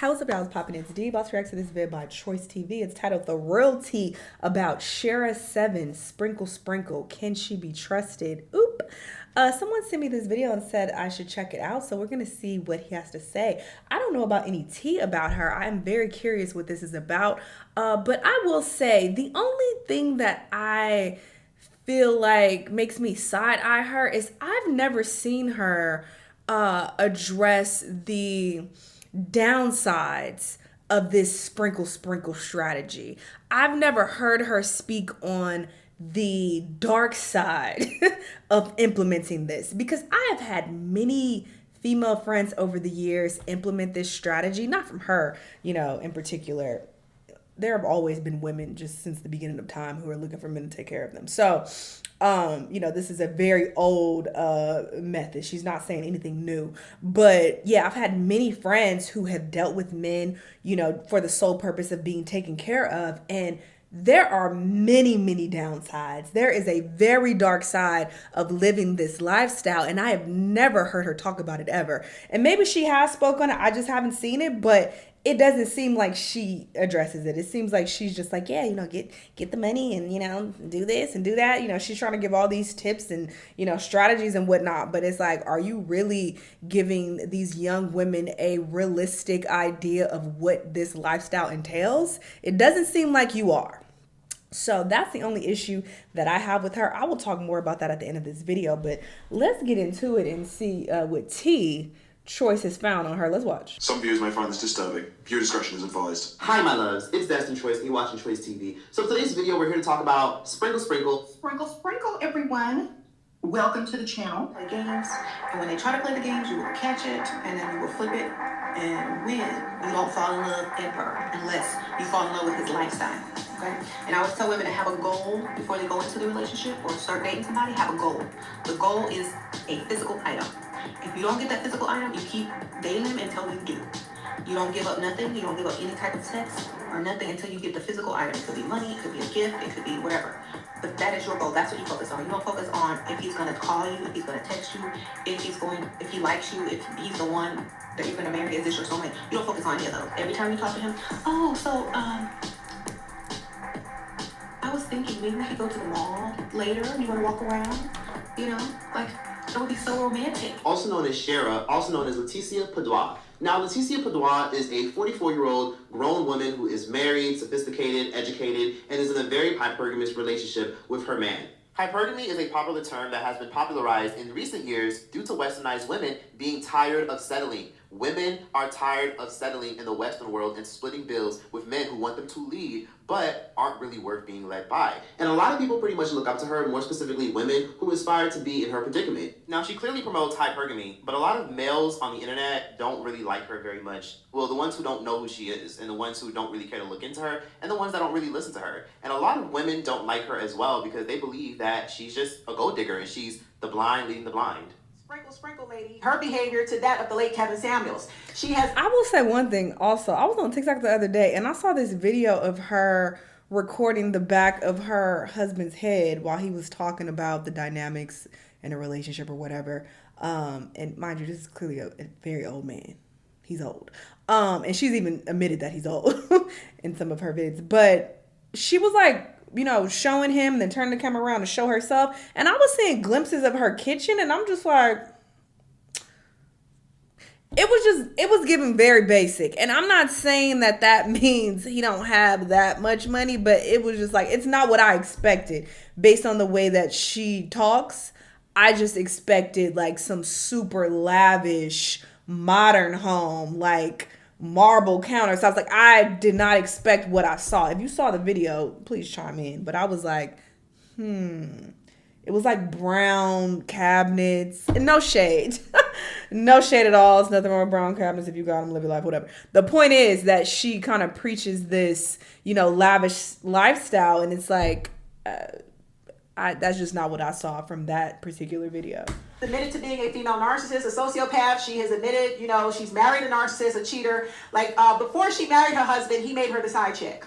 How's up, y'all? It's popping into D. About to react to this vid by Choice TV. It's titled "The Real Tea About Shera 7 Sprinkle Sprinkle. Can She Be Trusted?" Oop. Someone sent me this video and said I should check it out, so we're gonna see what he has to say. I don't know about any tea about her. I'm very curious what this is about. But I will say the only thing that I feel like makes me side eye her is I've never seen her address the downsides of this sprinkle sprinkle strategy. I've never heard her speak on the dark side of implementing this because I have had many female friends over the years implement this strategy, not from her, in particular. There have always been women just since the beginning of time who are looking for men to take care of them. So, this is a very old method. She's not saying anything new. But yeah, I've had many friends who have dealt with men, for the sole purpose of being taken care of. And there are many, many downsides. There is a very dark side of living this lifestyle, and I have never heard her talk about it ever. And maybe she has spoken on it, I just haven't seen it, but it doesn't seem like she addresses it. It seems like she's just like, yeah, get the money and, do this and do that. She's trying to give all these tips and, strategies and whatnot. But it's like, are you really giving these young women a realistic idea of what this lifestyle entails? It doesn't seem like you are. So that's the only issue that I have with her. I will talk more about that at the end of this video, but let's get into it and see what tea Choice has found on her. Let's watch. Some viewers may find this disturbing. Viewer discretion is advised. Hi, my loves. It's Destin Choice, and you're watching Choice TV. So today's video, we're here to talk about sprinkle, sprinkle. Sprinkle, sprinkle, everyone. Welcome to the channel. Play games, and when they try to play the games, you will catch it, and then you will flip it and win. You don't fall in love ever unless you fall in love with his lifestyle. Okay? And I always tell women to have a goal before they go into the relationship or start dating somebody. Have a goal. The goal is a physical item. If you don't get that physical item, you keep dating them until you do. You don't give up nothing. You don't give up any type of sex or nothing until you get the physical item. It could be money, it could be a gift, it could be whatever. But that is your goal. That's what you focus on. You don't focus on if he's going to call you, if he's going to text you, if he likes you, if he's the one that you're going to marry. Is this your soulmate? You don't focus on any of those. Every time you talk to him, I was thinking maybe we could go to the mall later. You want to walk around? It would be so romantic. Also known as Shera, also known as Leticia Padois. Now, Leticia Padois is a 44-year-old grown woman who is married, sophisticated, educated, and is in a very hypergamous relationship with her man. Hypergamy is a popular term that has been popularized in recent years due to westernized women being tired of settling. Women are tired of settling in the Western world and splitting bills with men who want them to lead, but aren't really worth being led by. And a lot of people pretty much look up to her, more specifically women who aspire to be in her predicament. Now, she clearly promotes hypergamy, but a lot of males on the internet don't really like her very much. Well, the ones who don't know who she is, and the ones who don't really care to look into her, and the ones that don't really listen to her. And a lot of women don't like her as well because they believe that she's just a gold digger and she's the blind leading the blind. Sprinkle, sprinkle, lady. Her behavior to that of the late Kevin Samuels. I will say one thing also. I was on TikTok the other day and I saw this video of her recording the back of her husband's head while he was talking about the dynamics in a relationship or whatever. And mind you, this is clearly a very old man. He's old. And she's even admitted that he's old in some of her vids. But she was like, showing him and then turning the camera around to show herself. And I was seeing glimpses of her kitchen and I'm just like, it was given very basic. And I'm not saying that means he don't have that much money, but it was just like, it's not what I expected based on the way that she talks. I just expected like some super lavish modern home, like marble counters. So I was like, I did not expect what I saw. If you saw the video, please chime in. But I was like, It was like brown cabinets. And no shade. No shade at all. It's nothing wrong with brown cabinets. If you got them, live your life, whatever. The point is that she kind of preaches this, lavish lifestyle. And it's like, that's just not what I saw from that particular video. Admitted to being a female narcissist, a sociopath. She has admitted, she's married a narcissist, a cheater. Before she married her husband, he made her the side chick.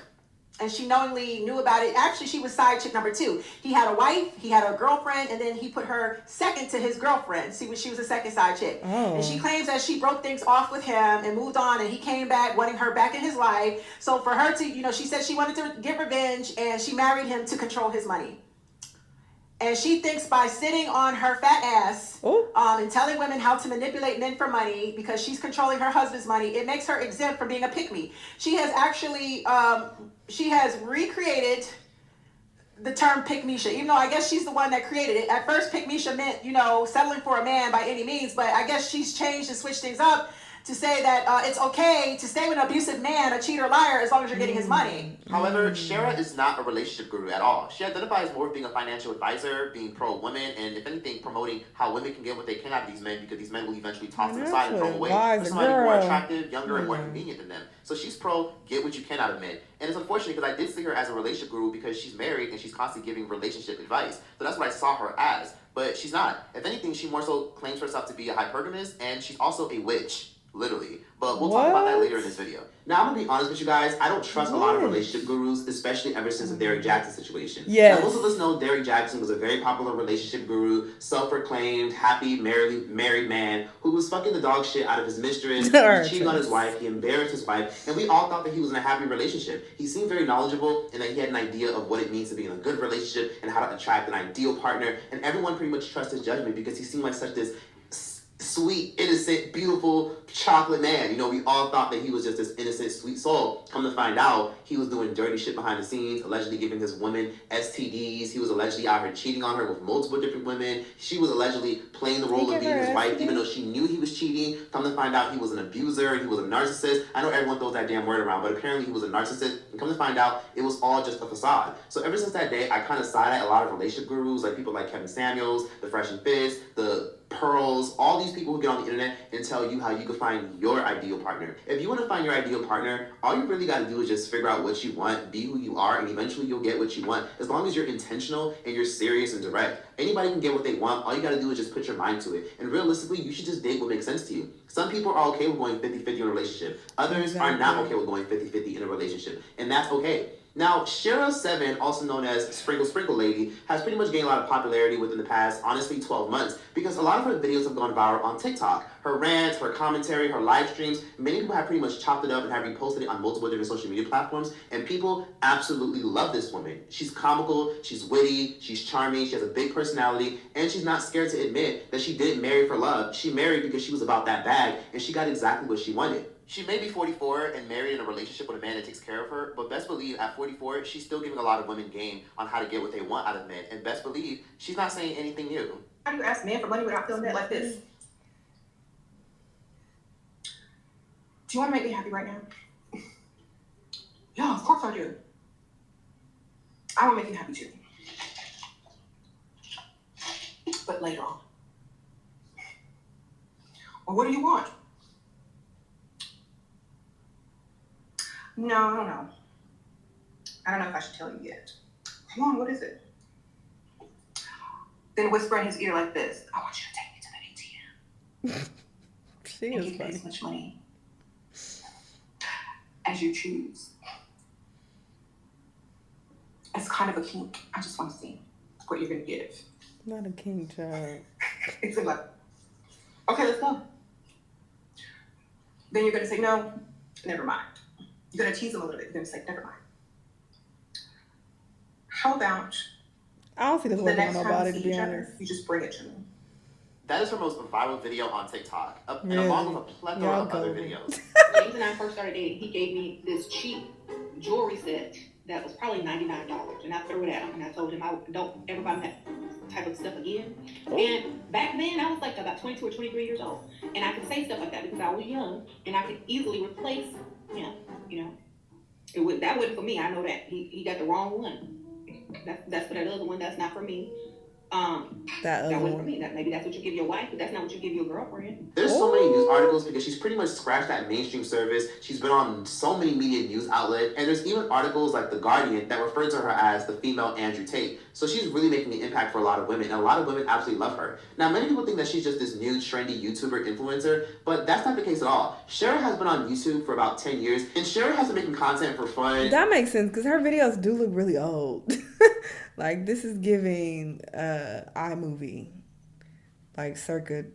and she knowingly knew about it. Actually, she was side chick number 2. He had a wife, he had a girlfriend, and then he put her second to his girlfriend. She was a second side chick. Oh. And she claims that she broke things off with him and moved on, and he came back wanting her back in his life. So for her to, she said she wanted to get revenge, and she married him to control his money. And she thinks by sitting on her fat ass and telling women how to manipulate men for money because she's controlling her husband's money, it makes her exempt from being a pick-me. She has actually, she has recreated the term pick-misha, even though I guess she's the one that created it. At first, pick-misha meant, settling for a man by any means, but I guess she's changed and switched things up to say that it's okay to stay with an abusive man, a cheater, liar, as long as you're getting his money. However, Shera is not a relationship guru at all. She identifies more as being a financial advisor, being pro-women, and if anything, promoting how women can get what they can out of these men because these men will eventually toss them aside and throw them away for somebody more attractive, younger, and more convenient than them. So she's pro, get what you can out of men. And it's unfortunate because I did see her as a relationship guru because she's married and she's constantly giving relationship advice. So that's what I saw her as. But she's not. If anything, she more so claims herself to be a hypergamist, and she's also a witch. Literally. But we'll talk about that later in this video. Now, I'm going to be honest with you guys. I don't trust a lot of relationship gurus, especially ever since the Derrick Jackson situation. Yes. Now, most of us know Derrick Jackson was a very popular relationship guru, self-proclaimed, happy, married man who was fucking the dog shit out of his mistress. He cheated on his wife. He embarrassed his wife. And we all thought that he was in a happy relationship. He seemed very knowledgeable and that he had an idea of what it means to be in a good relationship and how to attract an ideal partner. And everyone pretty much trusted his judgment because he seemed like such this sweet, innocent, beautiful chocolate man. We all thought that he was just this innocent, sweet soul. Come to find out, he was doing dirty shit behind the scenes, allegedly giving his women STDs. He was allegedly out here cheating on her with multiple different women. She was allegedly playing the role of being his wife, even though she knew he was cheating. Come to find out, he was an abuser, he was a narcissist. I know everyone throws that damn word around, but apparently he was a narcissist. And come to find out, it was all just a facade. So ever since that day, I kind of side at a lot of relationship gurus, like people like Kevin Samuels, the Fresh and Fit, the Pearls, all these people who get on the internet and tell you how you can find your ideal partner. If you want to find your ideal partner, all you really got to do is just figure out what you want, be who you are, and eventually you'll get what you want. As long as you're intentional and you're serious and direct. Anybody can get what they want. All you got to do is just put your mind to it. And realistically, you should just date what makes sense to you. Some people are okay with going 50-50 in a relationship. Others are not okay with going 50-50 in a relationship. And that's okay. Now, Shera7, also known as Sprinkle Lady, has pretty much gained a lot of popularity within the past, honestly, 12 months because a lot of her videos have gone viral on TikTok. Her rants, her commentary, her live streams, many people have pretty much chopped it up and have reposted it on multiple different social media platforms, and people absolutely love this woman. She's comical, she's witty, she's charming, she has a big personality, and she's not scared to admit that she didn't marry for love. She married because she was about that bag, and she got exactly what she wanted. She may be 44 and married in a relationship with a man that takes care of her, but best believe at 44, she's still giving a lot of women game on how to get what they want out of men. And best believe, she's not saying anything new. How do you ask men for money without feeling like this? Do you want to make me happy right now? Yeah, of course I do. I want to make you happy too. But later on. Well, what do you want? No, I don't know. I don't know if I should tell you yet. Come on, what is it? Then whisper in his ear like this. I want you to take me to the ATM. She and is give me funny. as much money as you choose. It's kind of a kink. I just want to see what you're going to give. Not a king child. It's like, okay, let's go. Then you're going to say, no, never mind. You're going to tease him a little bit. You're going to say, never mind. How about I don't see this the working on next time nobody, we to see be each other, honest. you just bring it to me. That is her most viral video on TikTok, and Really? along with a plethora Y'all of other go. videos. James and I first started dating, he gave me this cheap jewelry set that was probably $99, and I threw it out, and I told him I don't ever buy that type of stuff again. And back then, I was like about 22 or 23 years old, and I could say stuff like that because I was young, and I could easily replace him, That wasn't for me, I know that. He got the wrong one. That's for that other one, that's not for me. That That other wasn't for one. me. Maybe that's what you give your wife, but that's not what you give your girlfriend. There's so many news articles because she's pretty much scratched that mainstream service. She's been on so many media news outlets, and there's even articles like The Guardian that refer to her as the female Andrew Tate. So she's really making an impact for a lot of women, and a lot of women absolutely love her. Now, many people think that she's just this new trendy YouTuber influencer, but that's not the case at all. Shera has been on YouTube for about 10 years, and Shera has been making content for fun. That makes sense because her videos do look really old. Like this is giving iMovie, like circa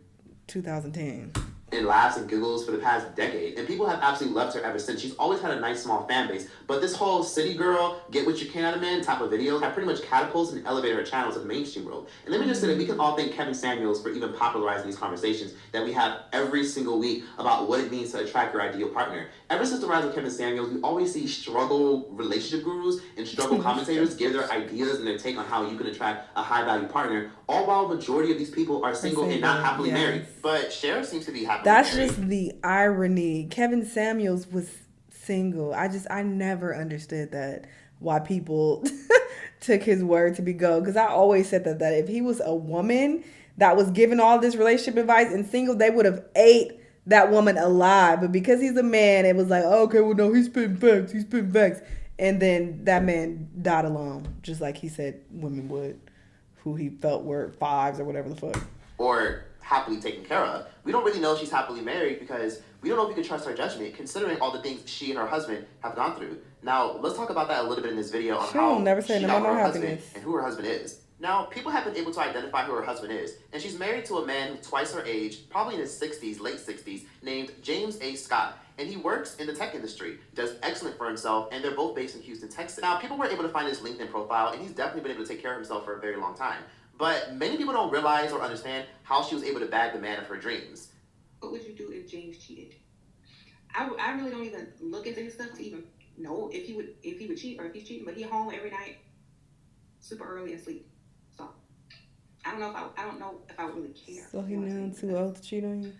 2010. And laughs and giggles for the past decade, and people have absolutely loved her ever since. She's always had a nice small fan base, but this whole city girl, get what you can out of men type of videos have pretty much catapulted and elevated her channel to the mainstream world. And let me just say that we can all thank Kevin Samuels for even popularizing these conversations that we have every single week about what it means to attract your ideal partner. Ever since the rise of Kevin Samuels, we always see struggle relationship gurus and struggle commentators give their ideas and their take on how you can attract a high value partner, all while the majority of these people are single and not happily married. But Shera seems to be happily That's married. just the irony. Kevin Samuels was single. I never understood that, why people took his word to be gold. Because I always said that if he was a woman that was giving all this relationship advice and single, they would have ate that woman alive. But because he's a man, it was like, oh, okay, well, no, he's spitting facts. And then that man died alone, just like he said women would, who he felt were fives or whatever the fuck. Or happily taken care of. We don't really know if she's happily married because we don't know if we can trust her judgment considering all the things she and her husband have gone through. Now, let's talk about that a little bit in this video on how never say she no got more her husband happiness. and who her husband is. Now, people have been able to identify who her husband is, and she's married to a man who's twice her age, probably in his 60s, late 60s, named James A. Scott. And he works in the tech industry, does excellent for himself, and they're both based in Houston, Texas. Now, people were able to find his LinkedIn profile, and he's definitely been able to take care of himself for a very long time. But many people don't realize or understand how she was able to bag the man of her dreams. What would you do if James cheated? I really don't even look into his stuff to even know if he would cheat or if he's cheating. But he home every night, super early and sleep. So I don't know if I would really care. So he now too old to cheat on you?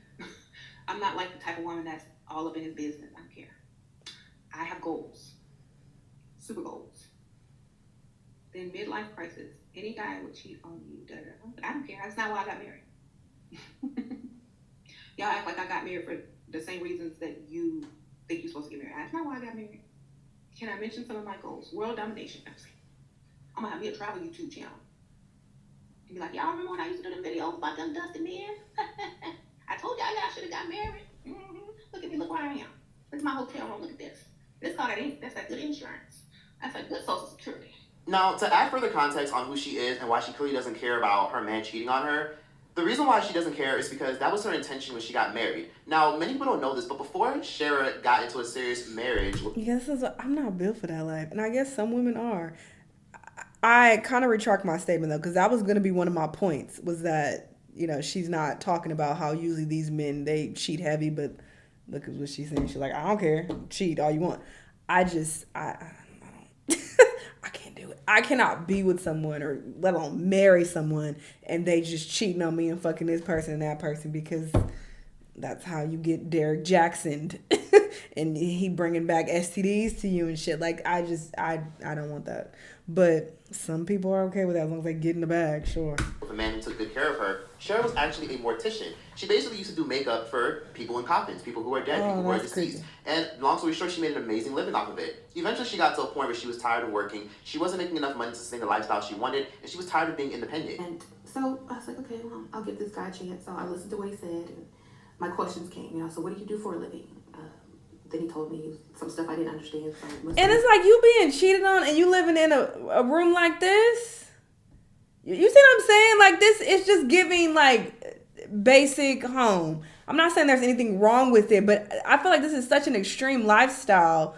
I'm not like the type of woman that's all up in his business. I don't care. I have goals, super goals. Then midlife crisis. Any guy would cheat on you. I don't care. That's not why I got married. Y'all act like I got married for the same reasons that you think you're supposed to get married. That's not why I got married. Can I mention some of my goals? World domination. I'm gonna have me a travel YouTube channel. And be like, y'all remember when I used to do them videos about them dusty men? I told y'all I should have got married. Look at me, look where I am. Look at my hotel room, look at this. That's that good insurance. That's like good social security. Now, to add further context on who she is and why she clearly doesn't care about her man cheating on her, the reason why she doesn't care is because that was her intention when she got married. Now, many people don't know this, but before Shera got into a serious marriage... I'm not built for that life. And I guess some women are. I kind of retract my statement, though, because that was going to be one of my points, was that, she's not talking about how usually these men, they cheat heavy, but look at what she's saying. She's like, I don't care. Cheat all you want. I don't. I can't do it. I cannot be with someone or let alone marry someone and they just cheating on me and fucking this person and that person, because that's how you get Derek Jacksoned and he bringing back STDs to you and shit. Like, I don't want that. But some people are okay with that as long as they get in the bag, sure. With a man who took good care of her, Shera was actually a mortician. She basically used to do makeup for people in coffins, people who are dead, people who are deceased. Crazy. And long story short, she made an amazing living off of it. Eventually, she got to a point where she was tired of working. She wasn't making enough money to sustain the lifestyle she wanted, and she was tired of being independent. And so I was like, okay, well, I'll give this guy a chance. So I listened to what he said, and my questions came, so what do you do for a living? Then he told me some stuff I didn't understand. So and it's like you being cheated on and you living in a room like this. You see what I'm saying? Like, this is just giving, like, basic home. I'm not saying there's anything wrong with it, but I feel like this is such an extreme lifestyle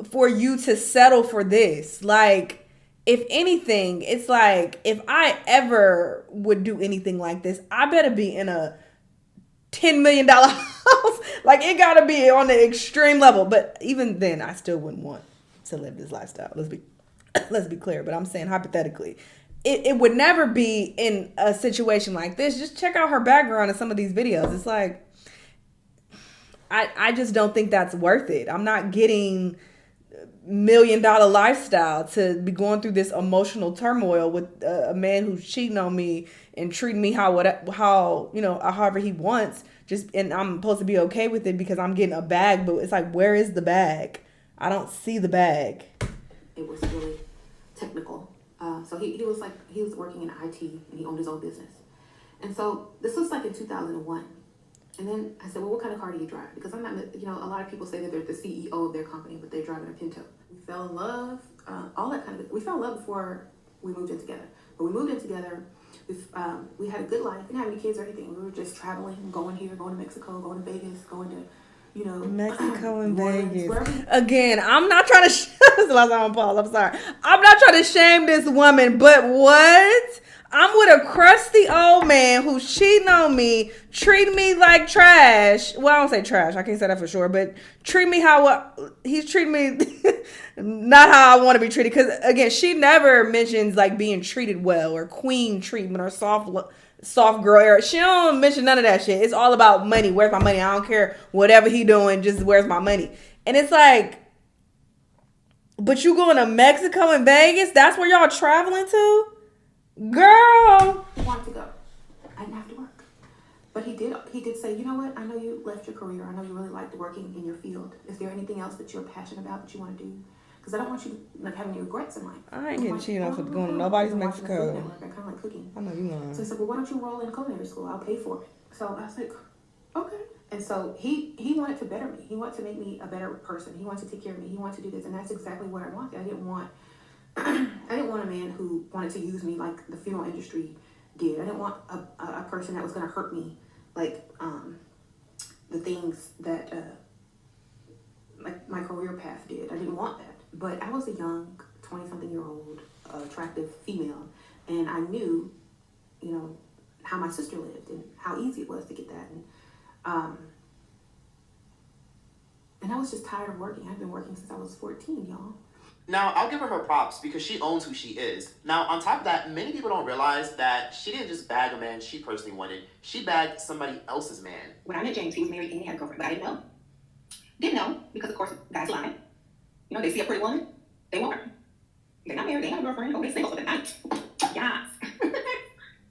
for you to settle for this. Like, if anything, it's like, if I ever would do anything like this, I better be in a $10 million house. Like, it gotta be on the extreme level. But even then, I still wouldn't want to live this lifestyle. Let's be clear. But I'm saying hypothetically, it would never be in a situation like this. Just check out her background in some of these videos. It's like, I just don't think that's worth it. I'm not getting million lifestyle to be going through this emotional turmoil with a man who's cheating on me and treating me how however he wants. And I'm supposed to be okay with it because I'm getting a bag, but it's like, where is the bag? I don't see the bag. It was really technical. So he was working in IT and he owned his own business. And so this was like in 2001. And then I said, well, what kind of car do you drive? Because I'm not, a lot of people say that they're the CEO of their company, but they're driving a Pinto. We fell in love, all that kind of, we fell in love before we moved in together. But we moved in together, we had a good life, didn't have any kids or anything. We were just traveling, going here, going to Mexico, going to Vegas, going to, Mexico and Vegas. Wherever. Again, I'm not trying to, this is the last time I'm paused, I'm sorry. I'm not trying to shame this woman, but what? I'm with a crusty old man who's cheating on me, treating me like trash. Well, I don't say trash. I can't say that for sure. But treat me how he's treating me, not how I want to be treated. Because, again, she never mentions, like, being treated well or queen treatment or soft girl era. She don't mention none of that shit. It's all about money. Where's my money? I don't care. Whatever he doing, just where's my money? And it's like, but you going to Mexico and Vegas? That's where y'all traveling to? Girl, I wanted to go. I didn't have to work. But he did say, you know what? I know you left your career. I know you really liked working in your field. Is there anything else that you're passionate about that you want to do? Because I don't want you like having any regrets in life. I ain't getting cheated on for going to nobody's Mexico. I kind of like cooking. I know you lying. So he said, well, why don't you enroll in culinary school? I'll pay for it. So I was like, okay. And so he wanted to better me. He wanted to make me a better person. He wanted to take care of me. He wanted to do this. And that's exactly what I wanted. I didn't want a man who wanted to use me like the funeral industry did. I didn't want a person that was going to hurt me like the things that like my career path did. I didn't want that. But I was a young 20-something-year-old attractive female, and I knew, how my sister lived and how easy it was to get that. And I was just tired of working. I've been working since I was 14, y'all. Now, I'll give her props because she owns who she is. Now, on top of that, many people don't realize that she didn't just bag a man she personally wanted. She bagged somebody else's man. When I met James, he was married and he had a girlfriend, but I didn't know. Didn't know because, of course, guys lie. They see a pretty woman, they want her. They're not married, they have a girlfriend, oh, they single for the night. Yes.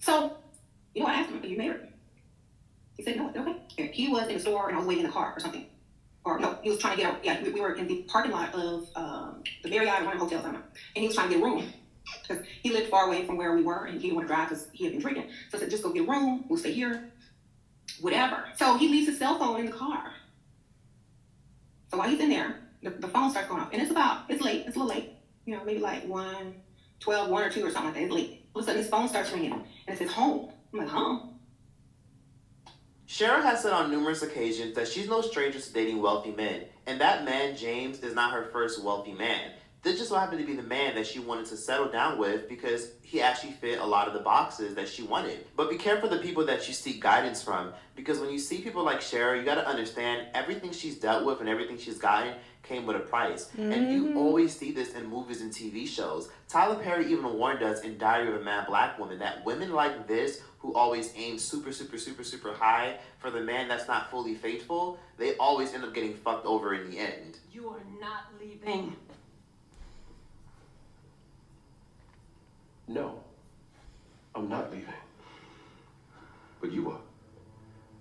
So, I asked him, are you married? He said, no, okay. And he was in the store and I was waiting in the car or something. Or no, he was trying to get out. Yeah, we were in the parking lot of the Marriott, one of the hotels, I don't know. And he was trying to get a room because he lived far away from where we were and he didn't want to drive because he had been drinking. So I said, just go get a room, we'll stay here, whatever. So he leaves his cell phone in the car. So while he's in there, the phone starts going off. And it's late, it's a little late. Maybe like 1:12, 1 or 2 or something like that. It's late. All of a sudden his phone starts ringing and it says home. I'm like, home? Shera has said on numerous occasions that she's no stranger to dating wealthy men, and that man, James, is not her first wealthy man. This just so happened to be the man that she wanted to settle down with because he actually fit a lot of the boxes that she wanted. But be careful the people that you seek guidance from, because when you see people like Shera, you got to understand everything she's dealt with and everything she's gotten came with a price. Mm-hmm. And you always see this in movies and TV shows. Tyler Perry even warned us in Diary of a Mad Black Woman that women like this, who always aim super, super, super, super high for the man that's not fully faithful, they always end up getting fucked over in the end. You are not leaving. No, I'm not leaving. But you are.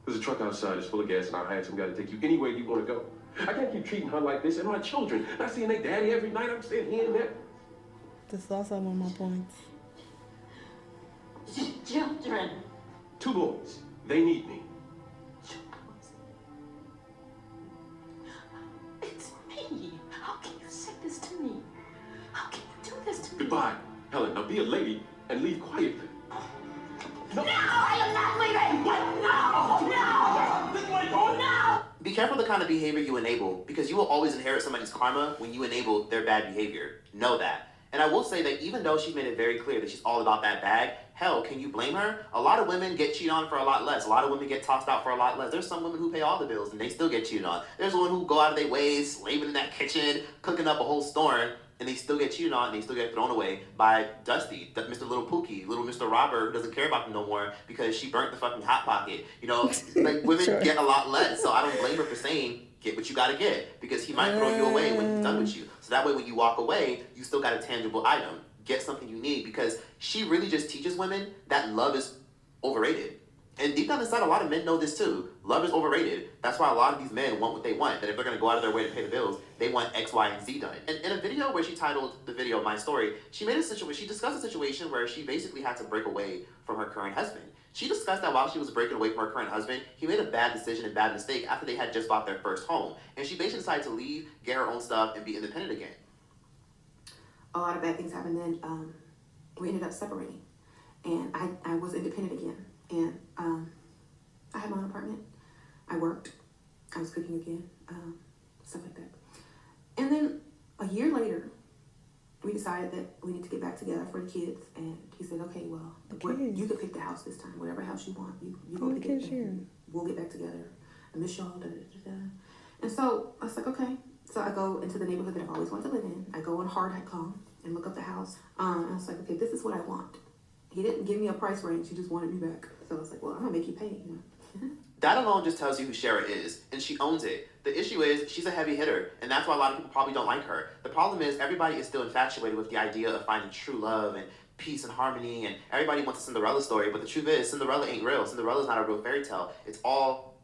There's a truck outside, it's full of gas, and I hired some guy to take you anywhere you want to go. I can't keep treating her like this, and my children. Not seeing their daddy every night, I'm staying here and there. This is also one of my points. Children. 2 boys. They need me. It's me. How can you say this to me? How can you do this to me? Goodbye, Helen. Now be a lady and leave quietly. No, I am not leaving! No! This way, going now! Be careful the kind of behavior you enable, because you will always inherit somebody's karma when you enable their bad behavior. Know that. And I will say that even though she's made it very clear that she's all about that bag, hell, can you blame her? A lot of women get cheated on for a lot less. A lot of women get tossed out for a lot less. There's some women who pay all the bills and they still get cheated on. There's women who go out of their ways, slaving in that kitchen, cooking up a whole storm, and they still get cheated on and they still get thrown away by Dusty, Mr. Little Pookie, little Mr. Robert, who doesn't care about them no more because she burnt the fucking Hot Pocket. Like women Sure. get a lot less, so I don't blame her for saying, get what you gotta get, because he might throw you away when he's done with you. So that way when you walk away, you still got a tangible item. Get something you need, because she really just teaches women that love is overrated. And deep down inside, a lot of men know this too. Love is overrated. That's why a lot of these men want what they want. That if they're going to go out of their way to pay the bills, they want X, Y, and Z done. And in a video where she titled the video My Story, she discussed a situation where she basically had to break away from her current husband. She discussed that while she was breaking away from her current husband, he made a bad decision and bad mistake after they had just bought their first home. And she basically decided to leave, get her own stuff, and be independent again. A lot of bad things happened then. We ended up separating. And I was independent again. And I had my own apartment. I worked. I was cooking again. Stuff like that. And then a year later, we decided that we need to get back together for the kids. And he said, okay, well, you could pick the house this time. Whatever house you want, you go pick it. And we'll get back together. I miss y'all. Da, da, da, da. And so I was like, okay. So I go into the neighborhood that I've always wanted to live in. I go on hard.com and look up the house. And I was like, okay, this is what I want. He didn't give me a price range. He just wanted me back. So I was like, well, I'm going to make you pay, you know. That alone just tells you who Shera is, and she owns it. The issue is she's a heavy hitter, and that's why a lot of people probably don't like her. The problem is everybody is still infatuated with the idea of finding true love and peace and harmony, and everybody wants a Cinderella story, but the truth is Cinderella ain't real. Cinderella's not a real fairy tale. It's all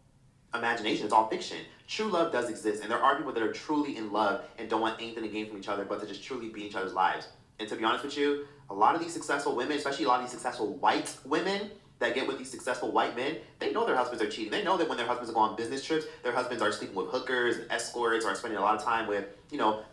imagination. It's all fiction. True love does exist, and there are people that are truly in love and don't want anything to gain from each other but to just truly be in each other's lives. And to be honest with you, a lot of these successful women, especially a lot of these successful white women that get with these successful white men, they know their husbands are cheating. They know that when their husbands go on business trips, their husbands are sleeping with hookers and escorts, or spending a lot of time with,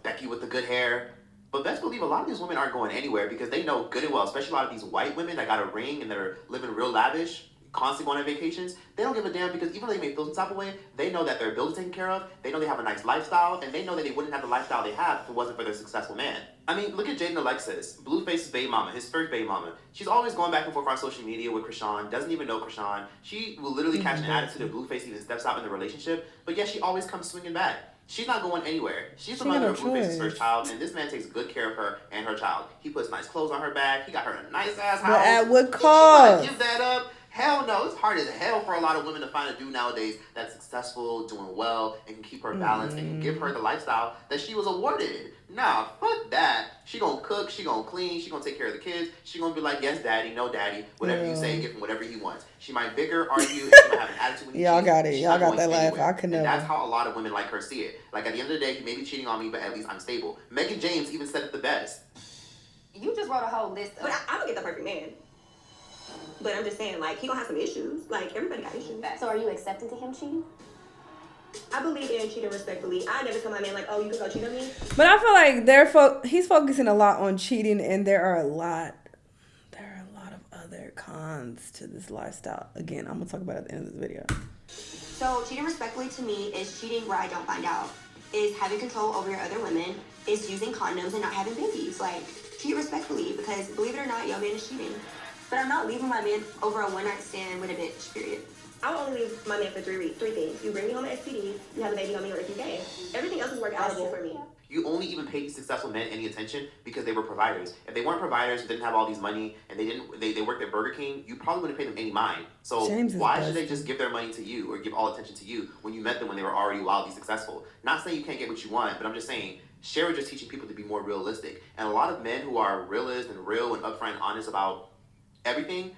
Becky with the good hair. But best believe a lot of these women aren't going anywhere because they know good and well, especially a lot of these white women that got a ring and that are living real lavish, constantly going on vacations, they don't give a damn, because even though they may feel some type of way, they know that their bills are taken care of, they know they have a nice lifestyle, and they know that they wouldn't have the lifestyle they have if it wasn't for their successful man. I mean, look at Jaden Alexis, Blueface's baby mama, his first baby mama. She's always going back and forth on social media with Krishan, doesn't even know Krishan. She will literally catch an attitude if Blueface even steps out in the relationship, but yet she always comes swinging back. She's not going anywhere. She's the mother of Blueface's first child, and this man takes good care of her and her child. He puts nice clothes on her back. He got her a nice ass house. But at what cost? Give that up? Hell no. It's hard as hell for a lot of women to find a dude nowadays that's successful, doing well, and can keep her balanced and can give her the lifestyle that she was awarded. Nah, fuck that. She gonna cook, she gonna clean, she gonna take care of the kids. She gonna be like, yes, daddy, no, daddy. Whatever you say, give him whatever he wants. She might bigger, argue, and she might have an attitude when he Y'all cheats. got it. She's Y'all not got that going laugh. anywhere. I could never. And that's how a lot of women like her see it. Like, at the end of the day, he may be cheating on me, but at least I'm stable. Megan James even said it the best. You just wrote a whole list of... But I don't get the perfect man. But I'm just saying, like, he gonna have some issues. Like, everybody got issues. So are you accepting to him cheating? I believe in cheating respectfully. I never tell my man, like, oh, you can go cheat on me. But I feel like he's focusing a lot on cheating, and there are a lot of other cons to this lifestyle. Again, I'm gonna talk about it at the end of this video. So cheating respectfully to me is cheating where I don't find out. Is having control over your other women. Is using condoms and not having babies. Like, cheat respectfully, because believe it or not, your man is cheating. But I'm not leaving my man over a one-night stand with a bitch, period. I will only leave my man for 3 weeks. 3 things. You bring me home an STD, you have a baby on me, or if you gay. Everything else is workable for me. You only even pay these successful men any attention because they were providers. If they weren't providers, didn't have all these money, and they worked at Burger King, you probably wouldn't pay them any mind. So why should they just give their money to you or give all attention to you when you met them when they were already wildly successful? Not saying you can't get what you want, but I'm just saying Shera just teaching people to be more realistic. And a lot of men who are realist and real and upfront and honest about everything,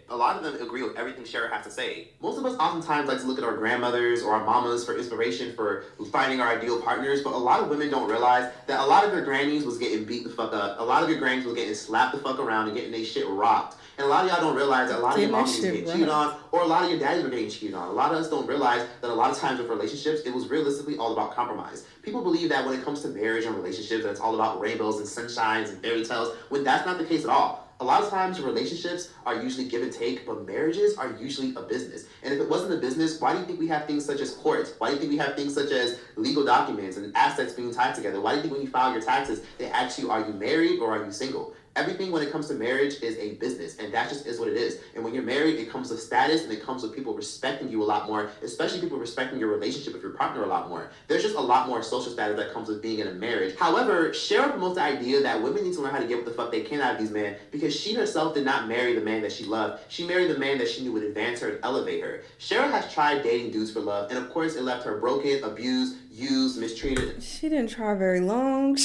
a lot of them agree with everything Shera has to say. Most of us oftentimes like to look at our grandmothers or our mamas for inspiration for finding our ideal partners, but a lot of women don't realize that a lot of their grannies was getting beat the fuck up. A lot of your grannies was getting slapped the fuck around and getting their shit rocked. And a lot of y'all don't realize that a lot of your moms were getting cheated on, or a lot of your daddies were getting cheated on. A lot of us don't realize that a lot of times with relationships, it was realistically all about compromise. People believe that when it comes to marriage and relationships, that it's all about rainbows and sunshines and fairy tales, when that's not the case at all. A lot of times relationships are usually give and take, but marriages are usually a business. And if it wasn't a business, why do you think we have things such as courts? Why do you think we have things such as legal documents and assets being tied together? Why do you think when you file your taxes, they ask you, are you married or are you single? Everything when it comes to marriage is a business, and that just is what it is. And when you're married, it comes with status, and it comes with people respecting you a lot more, especially people respecting your relationship with your partner a lot more. There's just a lot more social status that comes with being in a marriage. However, Shera promotes the idea that women need to learn how to get what the fuck they can out of these men, because she herself did not marry the man that she loved. She married the man that she knew would advance her and elevate her. Shera has tried dating dudes for love, and of course, it left her broken, abused, used, mistreated. She didn't try very long.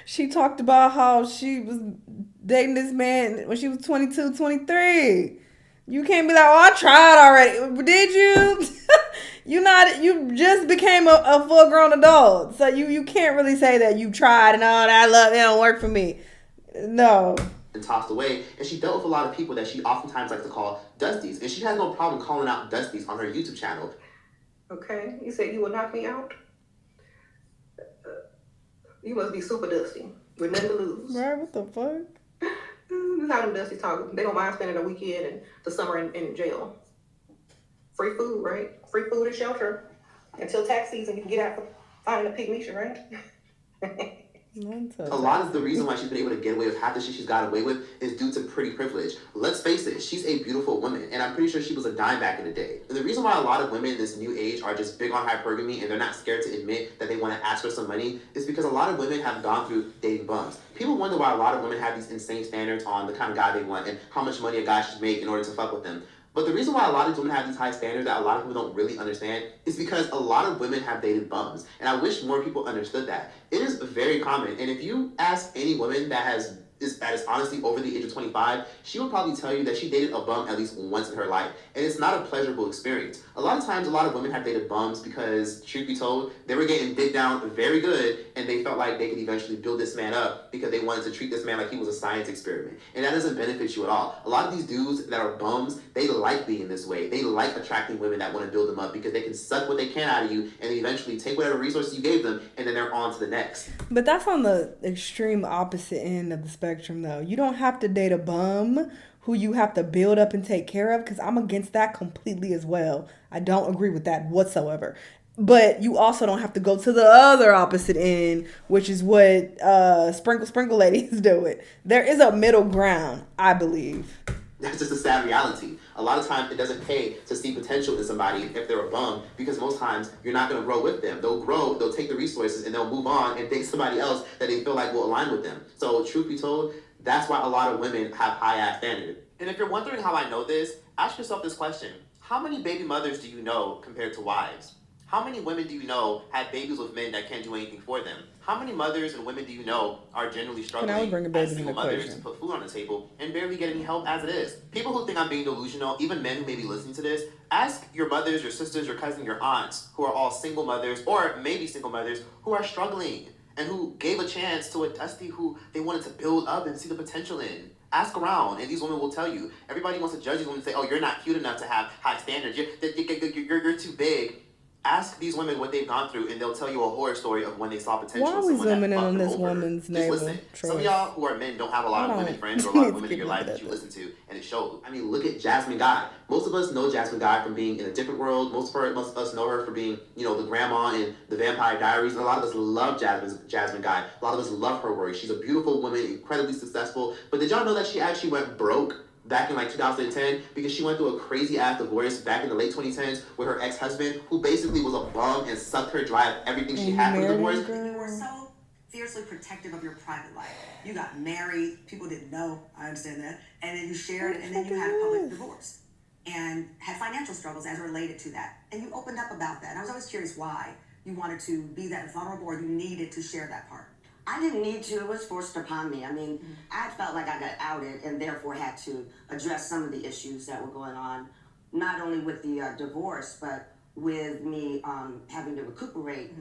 She talked about how she was dating this man when she was 22, 23. You can't be like, oh, I tried already. Did you? You just became a full grown adult. So you can't really say that you tried and all that love, it don't work for me. No. And tossed away, and she dealt with a lot of people that she oftentimes likes to call dusties, and she has no problem calling out dusties on her YouTube channel. Okay, you said you would knock me out? You must be super dusty with nothing to lose. Right, what the fuck? This is how them dusties talk. They don't mind spending a weekend and the summer in jail. Free food, right? Free food and shelter until tax season. You can get out for finding a pygmisha, right? A lot of the reason why she's been able to get away with half the shit she's got away with is due to pretty privilege. Let's face it, she's a beautiful woman, and I'm pretty sure she was a dime back in the day. And the reason why a lot of women in this new age are just big on hypergamy and they're not scared to admit that they want to ask for some money is because a lot of women have gone through dating bums. People wonder why a lot of women have these insane standards on the kind of guy they want and how much money a guy should make in order to fuck with them. But the reason why a lot of women have these high standards that a lot of people don't really understand is because a lot of women have dated bums. And I wish more people understood that. It is very common. And if you ask any woman that is honestly over the age of 25, she will probably tell you that she dated a bum at least once in her life. And it's not a pleasurable experience. A lot of times, a lot of women have dated bums because, truth be told, they were getting digged down very good, and they felt like they could eventually build this man up because they wanted to treat this man like he was a science experiment. And that doesn't benefit you at all. A lot of these dudes that are bums, they like being this way. They like attracting women that want to build them up because they can suck what they can out of you and eventually take whatever resources you gave them, and then they're on to the next. But that's on the extreme opposite end of the spectrum, though. You don't have to date a bum who you have to build up and take care of, because I'm against that completely as well. I don't agree with that whatsoever. But you also don't have to go to the other opposite end, which is what Sprinkle Lady is doing. There is a middle ground, I believe. That's just a sad reality. A lot of times it doesn't pay to see potential in somebody if they're a bum, because most times you're not going to grow with them. They'll grow, they'll take the resources, and they'll move on and date somebody else that they feel like will align with them. So truth be told, that's why a lot of women have high-ass standards. And if you're wondering how I know this, ask yourself this question. How many baby mothers do you know compared to wives? How many women do you know have babies with men that can't do anything for them? How many mothers and women do you know are generally struggling as single mothers to put food on the table and barely get any help as it is? People who think I'm being delusional, even men who may be listening to this, ask your mothers, your sisters, your cousins, your aunts, who are all single mothers or maybe single mothers who are struggling and who gave a chance to a dusty who they wanted to build up and see the potential in. Ask around, and these women will tell you. Everybody wants to judge these women and say, oh, you're not cute enough to have high standards. You're too big. Ask these women what they've gone through, and they'll tell you a horror story of when they saw potential. Why are we zooming in on this woman's name? Just listen. Some of y'all who are men don't have a lot of women friends or a lot of women in your life that you listen to, and it shows. I mean, look at Jasmine Guy. Most of us know Jasmine Guy from being in A Different World. Most of us know her for being, the grandma in The Vampire Diaries. And a lot of us love Jasmine Guy. A lot of us love her work. She's a beautiful woman, incredibly successful. But did y'all know that she actually went broke back in 2010 because she went through a crazy ass divorce back in the late 2010s with her ex-husband, who basically was a bum and sucked her dry of everything she had from the divorce. You were so fiercely protective of your private life. You got married, people didn't know, I understand that, and then you shared it, and then you had a public divorce and had financial struggles as related to that. And you opened up about that. And I was always curious why you wanted to be that vulnerable or you needed to share that part. I didn't need to. It was forced upon me. I mean, I felt like I got outed and therefore had to address some of the issues that were going on, not only with the divorce, but with me having to recuperate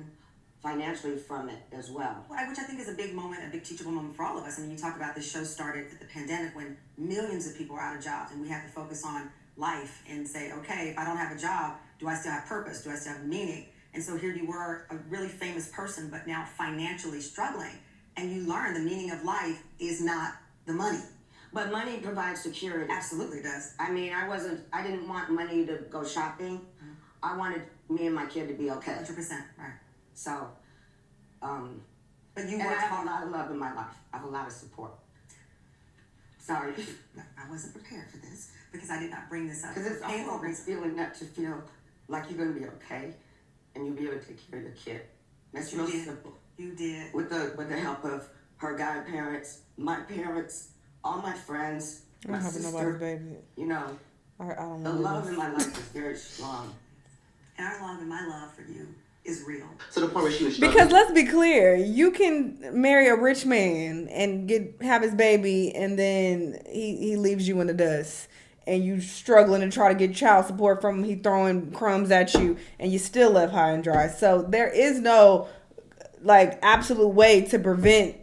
financially from it as well. Which I think is a big moment, a big teachable moment for all of us. I mean, you talk about this show started at the pandemic when millions of people were out of jobs, and we had to focus on life and say, okay, if I don't have a job, do I still have purpose? Do I still have meaning? And so here you were, a really famous person, but now financially struggling. And you learn the meaning of life is not the money. But money provides security. Absolutely does. I mean, I didn't want money to go shopping. I wanted me and my kid to be okay. 100%, right. So, but you and worked I have hard. a lot of love in my life. I have a lot of support. Sorry. No, I wasn't prepared for this because I did not bring this up. Because it's a horrible feeling not to feel like you're going to be okay and you'll be able to take care of the kid. That's real simple. You did. With the help of her godparents, my parents, all my friends, my sister, baby. You know, I don't the know love in my life is very strong. And our love and my love for you is real. To the point where she was struggling. Because let's be clear, you can marry a rich man and have his baby, and then he leaves you in the dust, and you struggling to try to get child support from him. He throwing crumbs at you, and you still left high and dry. So there is no like absolute way to prevent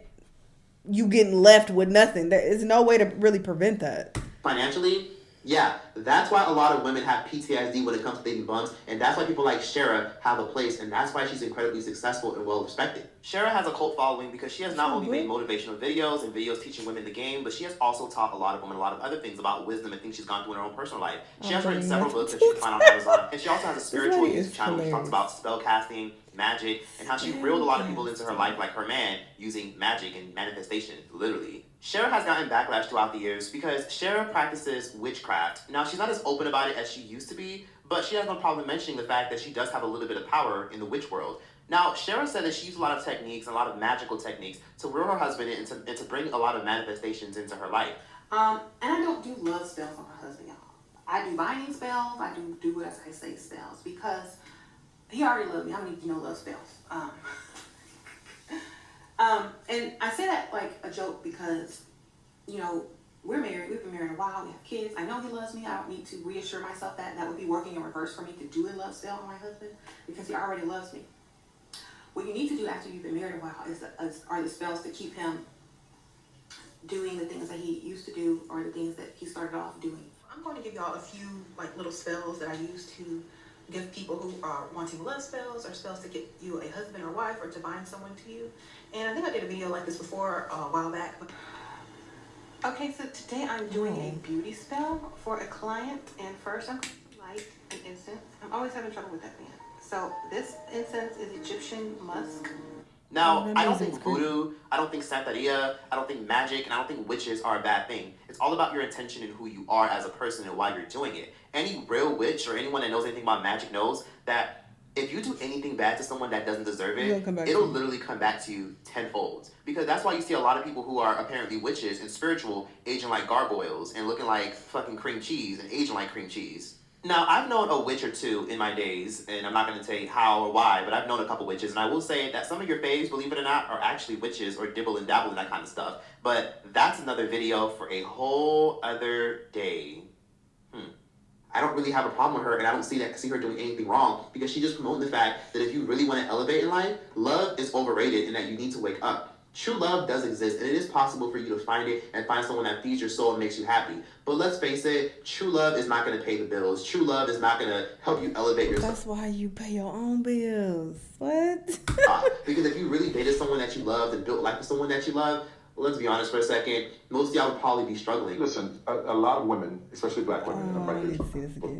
you getting left with nothing. There is no way to really prevent that. Financially, yeah, that's why a lot of women have PTSD when it comes to dating bums, and that's why people like Shera have a place, and that's why she's incredibly successful and well respected. Shera has a cult following because she has not only made motivational videos and videos teaching women the game, but she has also taught a lot of women a lot of other things about wisdom and things she's gone through in her own personal life. She has written several books that you can find on Amazon, and she also has a spiritual YouTube channel which talks about spell casting, magic, and how she reeled a lot of people into her life like her man using magic and manifestation, literally. Shera has gotten backlash throughout the years because Shera practices witchcraft. Now, she's not as open about it as she used to be, but she has no problem mentioning the fact that she does have a little bit of power in the witch world. Now, Shera said that she used a lot of techniques, a lot of magical techniques, to lure her husband in and to bring a lot of manifestations into her life. And I don't do love spells on my husband, y'all. I do binding spells. I do what I say spells because he already loved me. I don't need to know love spells. And I say that like a joke because, you know, we're married. We've been married a while. We have kids. I know he loves me. I don't need to reassure myself that would be working in reverse for me to do a love spell on my husband because he already loves me. What you need to do after you've been married a while are the spells to keep him doing the things that he used to do or the things that he started off doing. I'm going to give y'all a few like little spells that I use to give people who are wanting love spells or spells to get you a husband or wife or to bind someone to you. And I think I did a video like this before a while back. Okay, so today I'm doing a beauty spell for a client, and first I'm going to light an incense. I'm always having trouble with that man. So this incense is Egyptian musk. Now, I don't think voodoo, I don't think Santeria, I don't think magic, and I don't think witches are a bad thing. It's all about your intention and who you are as a person and why you're doing it. Any real witch or anyone that knows anything about magic knows that if you do anything bad to someone that doesn't deserve it, it'll literally come back to you tenfold. Because that's why you see a lot of people who are apparently witches and spiritual aging like gargoyles and looking like fucking cream cheese and aging like cream cheese. Now, I've known a witch or two in my days, and I'm not going to tell you how or why, but I've known a couple witches, and I will say that some of your faves, believe it or not, are actually witches or dibble and dabble and that kind of stuff. But that's another video for a whole other day. I don't really have a problem with her, and I don't see her doing anything wrong because she's just promoting the fact that if you really want to elevate in life, love is overrated and that you need to wake up. True love does exist, and it is possible for you to find it and find someone that feeds your soul and makes you happy. But let's face it, true love is not going to pay the bills. True love is not going to help you elevate yourself. That's why you pay your own bills. What? Because if you really dated someone that you loved and built life with someone that you love, let's be honest for a second, most of y'all would probably be struggling. Listen, a lot of women, especially black women, I need to see this again.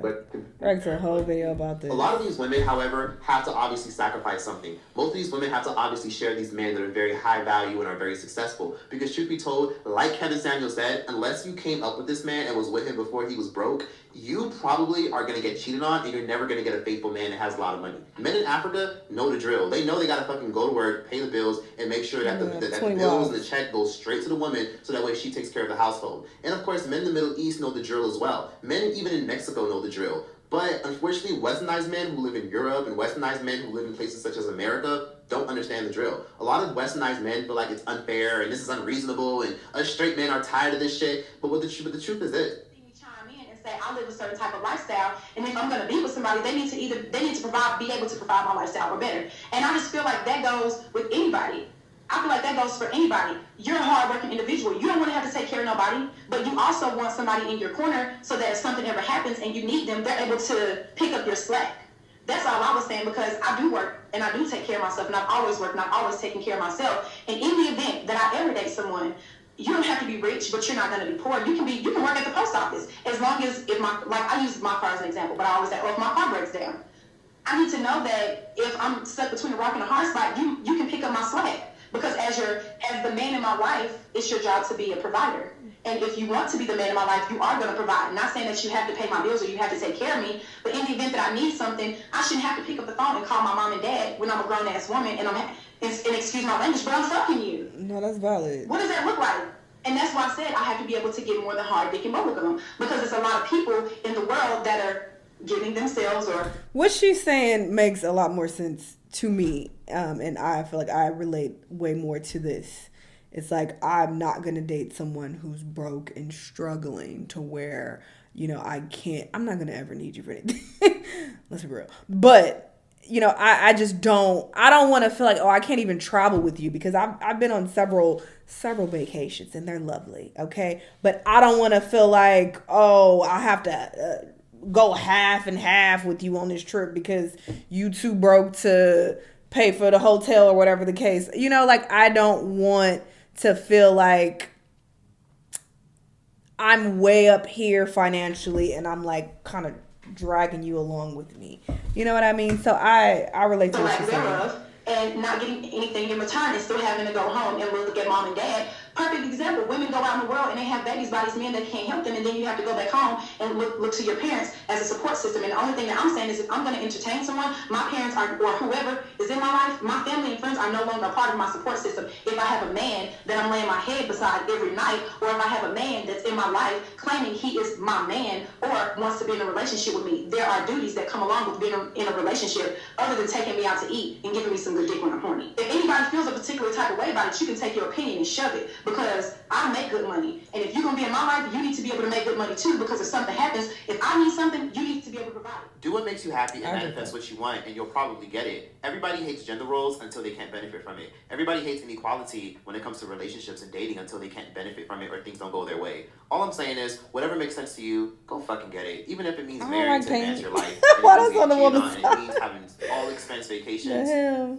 but Rex a whole video about this. A lot of these women, however, have to obviously sacrifice something. Most of these women have to obviously share these men that are very high value and are very successful. Because truth be told, like Kevin Samuel said, unless you came up with this man and was with him before he was broke, you probably are going to get cheated on and you're never going to get a faithful man that has a lot of money. Men in Africa know the drill. They know they got to fucking go to work, pay the bills, and make sure that the bills and the check goes straight to the woman so that way she takes care of the household. And of course, men in the Middle East know the drill as well. Men even in Mexico know the drill. But unfortunately, westernized men who live in Europe and westernized men who live in places such as America don't understand the drill. A lot of westernized men feel like it's unfair and this is unreasonable and us straight men are tired of this shit. But the truth is this. Say I live a certain type of lifestyle, and if I'm going to be with somebody, they need to be able to provide my lifestyle or better. And I just feel like that goes with anybody. I feel like that goes for anybody. You're a hardworking individual. You don't want to have to take care of nobody, but you also want somebody in your corner so that if something ever happens and you need them, they're able to pick up your slack. That's all I was saying, because I do work and I do take care of myself, and I've always worked and I've always taken care of myself. And in the event that I ever date someone, you don't have to be rich, but you're not going to be poor. You can work at the post office as long as I use my car as an example, but I always say, if my car breaks down, I need to know that if I'm stuck between a rock and a hard spot, you can pick up my slack, because as the man in my my life, it's your job to be a provider. And if you want to be the man in my life, you are going to provide. Not saying that you have to pay my bills or you have to take care of me, but in the event that I need something, I shouldn't have to pick up the phone and call my mom and dad when I'm a grown-ass woman and and excuse my language, but I'm fucking you. No, that's valid. What does that look like? And that's why I said I have to be able to get more than hard dick and bubblegum, because there's a lot of people in the world that are giving themselves or... What she's saying makes a lot more sense to me, and I feel like I relate way more to this. It's like, I'm not going to date someone who's broke and struggling to where, you know, I'm not going to ever need you for anything. Let's be real. But, you know, I don't want to feel like, oh, I can't even travel with you, because I've been on several vacations and they're lovely. Okay. But I don't want to feel like, oh, I have to go half and half with you on this trip because you too broke to pay for the hotel or whatever the case. You know, like, I don't want to feel like I'm way up here financially and I'm like kind of dragging you along with me. You know what I mean? So I relate to what she's saying. And not getting anything in return and still having to go home and look at mom and dad. Perfect example. Women go out in the world and they have babies by these men that can't help them, and then you have to go back home and look to your parents as a support system. And the only thing that I'm saying is, if I'm going to entertain someone, my parents or whoever is in my life, my family and friends are no longer a part of my support system. If I have a man that I'm laying my head beside every night, or if I have a man that's in my life claiming he is my man or wants to be in a relationship with me, there are duties that come along with being in a relationship other than taking me out to eat and giving me some good dick when I'm horny. If anybody feels a particular type of way about it, you can take your opinion and shove it, because I make good money. And if you're going to be in my life, you need to be able to make good money too, because if something happens, if I need something, you need to be able to provide it. Do what makes you happy and manifest what you want, and you'll probably get it. Everybody hates gender roles until they can't benefit from it. Everybody hates inequality when it comes to relationships and dating until they can't benefit from it or things don't go their way. All I'm saying is, whatever makes sense to you, go fucking get it. Even if it means marrying to advance your life. Why does on the woman's side? It means having all expense vacations.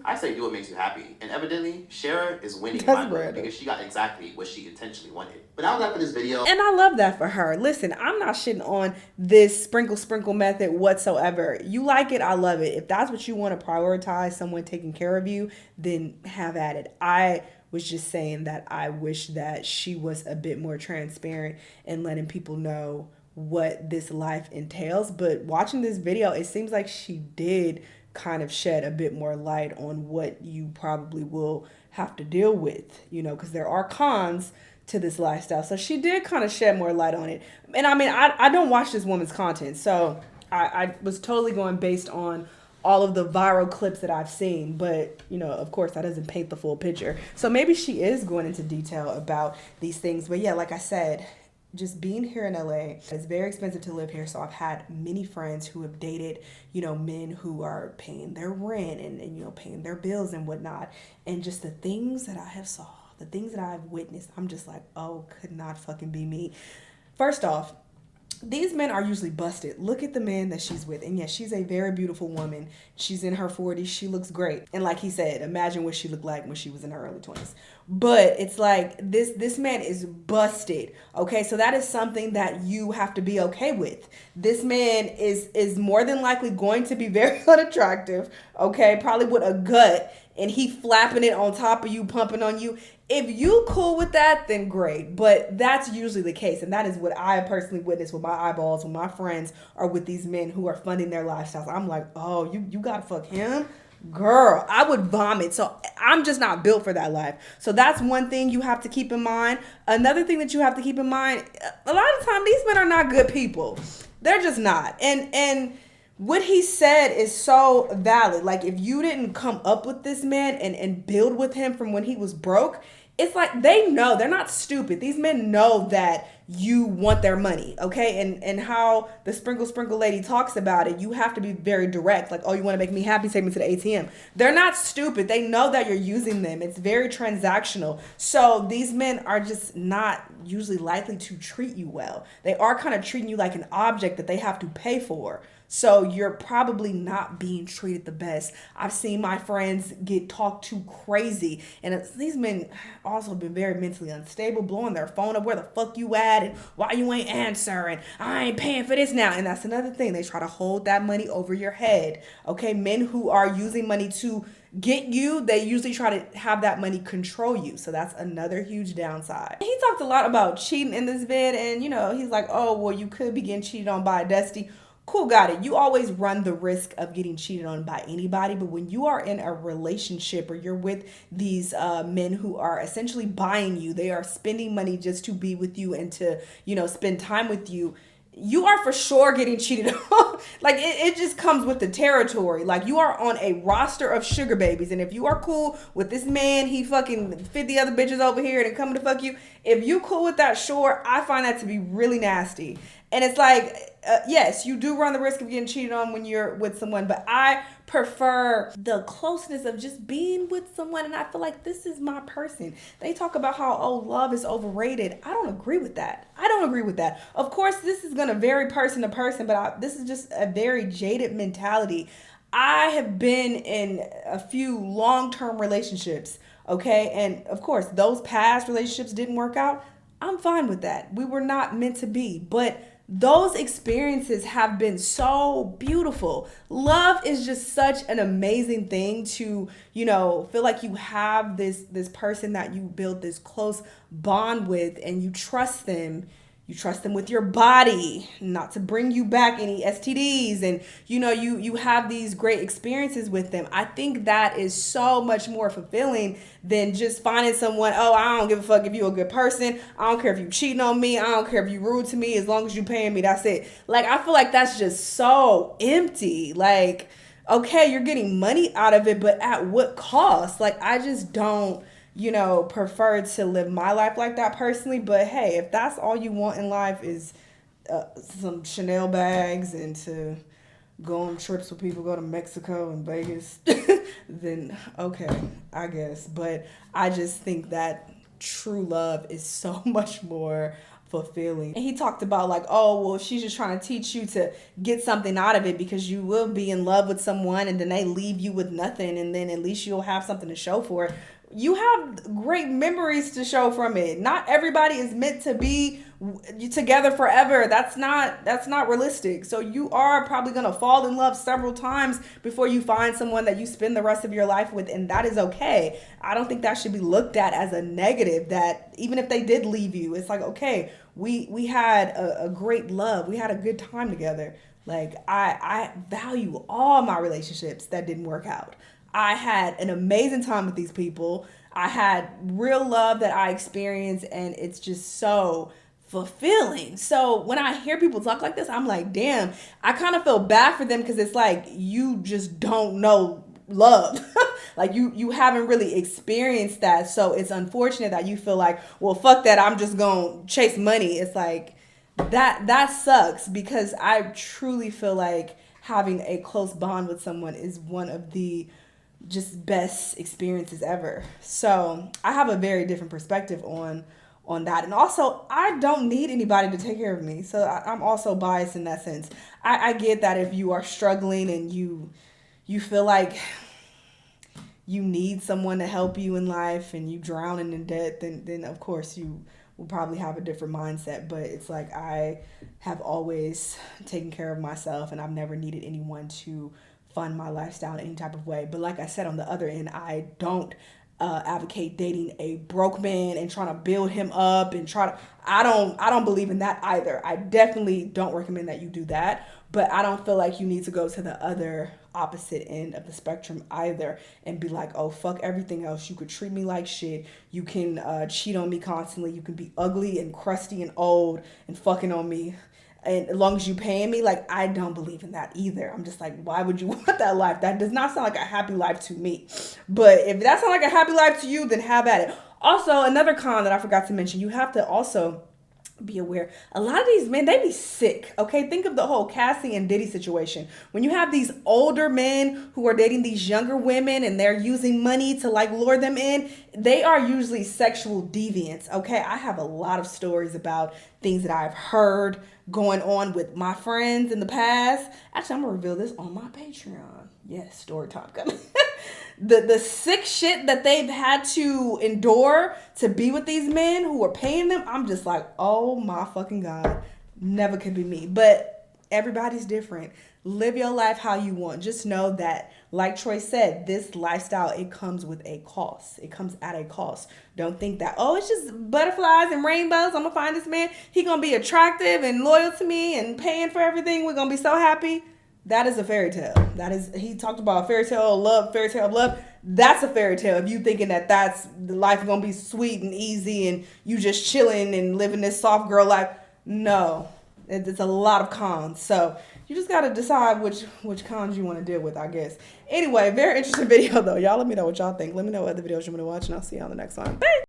I say do what makes you happy. And evidently, Shera is winning in my book, because she got exactly what she intentionally wanted. But that was that for this video. And I love that for her. Listen, I'm not shitting on this sprinkle method whatsoever. You like it, I love it. If that's what you want to prioritize, someone taking care of you, then have at it. I was just saying that I wish that she was a bit more transparent and letting people know what this life entails. But watching this video, it seems like she did kind of shed a bit more light on what you probably will have to deal with, you know, because there are cons to this lifestyle. So she did kind of shed more light on it. And I mean, I don't watch this woman's content, so I was totally going based on all of the viral clips that I've seen. But, you know, of course, that doesn't paint the full picture. So maybe she is going into detail about these things. But yeah, like I said, just being here in LA, it's very expensive to live here. So I've had many friends who have dated, you know, men who are paying their rent and you know, paying their bills and whatnot. And just the things that I have saw, the things that I've witnessed, I'm just like, oh, could not fucking be me. First off, these men are usually busted. Look at the man that she's with. And yes, she's a very beautiful woman. She's in her 40s. She looks great. And like he said, imagine what she looked like when she was in her early 20s. But it's like this man is busted. Okay, so that is something that you have to be okay with. This man is more than likely going to be very unattractive. Okay, probably with a gut. And he flapping it on top of you, pumping on you. If you cool with that, then great. But that's usually the case. And that is what I personally witness with my eyeballs when my friends are with these men who are funding their lifestyles. I'm like, oh, you gotta fuck him? Girl, I would vomit. So I'm just not built for that life. So that's one thing you have to keep in mind. Another thing that you have to keep in mind, a lot of times these men are not good people. They're just not. And what he said is so valid. Like, if you didn't come up with this man and build with him from when he was broke, it's like they know. They're not stupid. These men know that you want their money, okay? And how the sprinkle lady talks about it, you have to be very direct. Like, oh, you want to make me happy? Take me to the ATM. They're not stupid. They know that you're using them. It's very transactional. So these men are just not usually likely to treat you well. They are kind of treating you like an object that they have to pay for. So you're probably not being treated the best. I've seen my friends get talked to crazy. And these men also been very mentally unstable, blowing their phone up. Where the fuck you at? And why you ain't answering? I ain't paying for this now. And that's another thing. They try to hold that money over your head. Okay, men who are using money to get you, they usually try to have that money control you. So that's another huge downside. He talked a lot about cheating in this vid, and he's like, oh, well, you could be getting cheated on by a Dusty. Cool, got it. You always run the risk of getting cheated on by anybody, but when you are in a relationship or you're with these men who are essentially buying you, they are spending money just to be with you and to, spend time with you, you are for sure getting cheated on. Like, it just comes with the territory. Like, you are on a roster of sugar babies, and if you are cool with this man, he fucking 50 other bitches over here and coming to fuck you. If you cool with that, sure, I find that to be really nasty. And it's like, yes, you do run the risk of getting cheated on when you're with someone, but I prefer the closeness of just being with someone, and I feel like this is my person. They talk about how, love is overrated. I don't agree with that. Of course, this is going to vary person to person, but this is just a very jaded mentality. I have been in a few long-term relationships, okay? And of course, those past relationships didn't work out. I'm fine with that. We were not meant to be, but those experiences have been so beautiful. Love is just such an amazing thing to, feel like you have this person that you build this close bond with, and you trust them. You trust them with your body, not to bring you back any STDs, and you have these great experiences with them. I think that is so much more fulfilling than just finding someone, I don't give a fuck if you're a good person. I don't care if you cheating on me. I don't care if you rude to me. As long as you paying me, that's it. Like, I feel like that's just so empty. Like, okay, you're getting money out of it, but at what cost? Like, I just don't prefer to live my life like that personally. But hey, if that's all you want in life is some Chanel bags and to go on trips with people, go to Mexico and Vegas, then okay, I guess. But I just think that true love is so much more fulfilling. And he talked about like, she's just trying to teach you to get something out of it, because you will be in love with someone and then they leave you with nothing, and then at least you'll have something to show for it. You have great memories to show from it. Not everybody is meant to be together forever. That's not realistic. So you are probably going to fall in love several times before you find someone that you spend the rest of your life with, and that is okay. I don't think that should be looked at as a negative, that even if they did leave you, it's like, okay, we had a great love. We had a good time together. Like, I value all my relationships that didn't work out. I had an amazing time with these people. I had real love that I experienced, and it's just so fulfilling. So when I hear people talk like this, I'm like, damn, I kind of feel bad for them, because it's like, you just don't know love. Like, you haven't really experienced that. So it's unfortunate that you feel like, well, fuck that, I'm just gonna chase money. It's like, that sucks, because I truly feel like having a close bond with someone is one of the just best experiences ever. So I have a very different perspective on that. And also, I don't need anybody to take care of me. So I'm also biased in that sense. I get that if you are struggling and you feel like you need someone to help you in life and you drowning in debt, then of course you will probably have a different mindset. But it's like, I have always taken care of myself, and I've never needed anyone to fund my lifestyle in any type of way. But like I said, on the other end, I don't advocate dating a broke man and trying to build him up and I don't believe in that either. I definitely don't recommend that you do that, but I don't feel like you need to go to the other opposite end of the spectrum either and be like, oh, fuck everything else. You could treat me like shit. You can cheat on me constantly. You can be ugly and crusty and old and fucking on me, and as long as you paying me. Like, I don't believe in that either. I'm just like, why would you want that life? That does not sound like a happy life to me. But if that sounds like a happy life to you, then have at it. Also, another con that I forgot to mention, you have to also be aware. A lot of these men, they be sick. Okay, think of the whole Cassie and Diddy situation. When you have these older men who are dating these younger women and they're using money to like lure them in, they are usually sexual deviants. Okay, I have a lot of stories about things that I've heard going on with my friends in the past. Actually, I'm gonna reveal this on my Patreon. Yes, story time coming. The sick shit that they've had to endure to be with these men who are paying them, I'm just like, oh my fucking God, never could be me. But everybody's different. Live your life how you want. Just know that, like Troy said, this lifestyle, it comes with a cost. It comes at a cost. Don't think that, oh, it's just butterflies and rainbows. I'm gonna find this man. He gonna be attractive and loyal to me and paying for everything. We're gonna be so happy. That is a fairy tale. That is, he talked about fairy tale of love, fairy tale of love. That's a fairy tale. If you thinking that that's the life is gonna be sweet and easy and you just chilling and living this soft girl life, no, it's a lot of cons. So you just gotta decide which cons you want to deal with, I guess. Anyway, very interesting video though. Y'all let me know what y'all think. Let me know what other videos you want to watch, and I'll see you on the next one. Bye.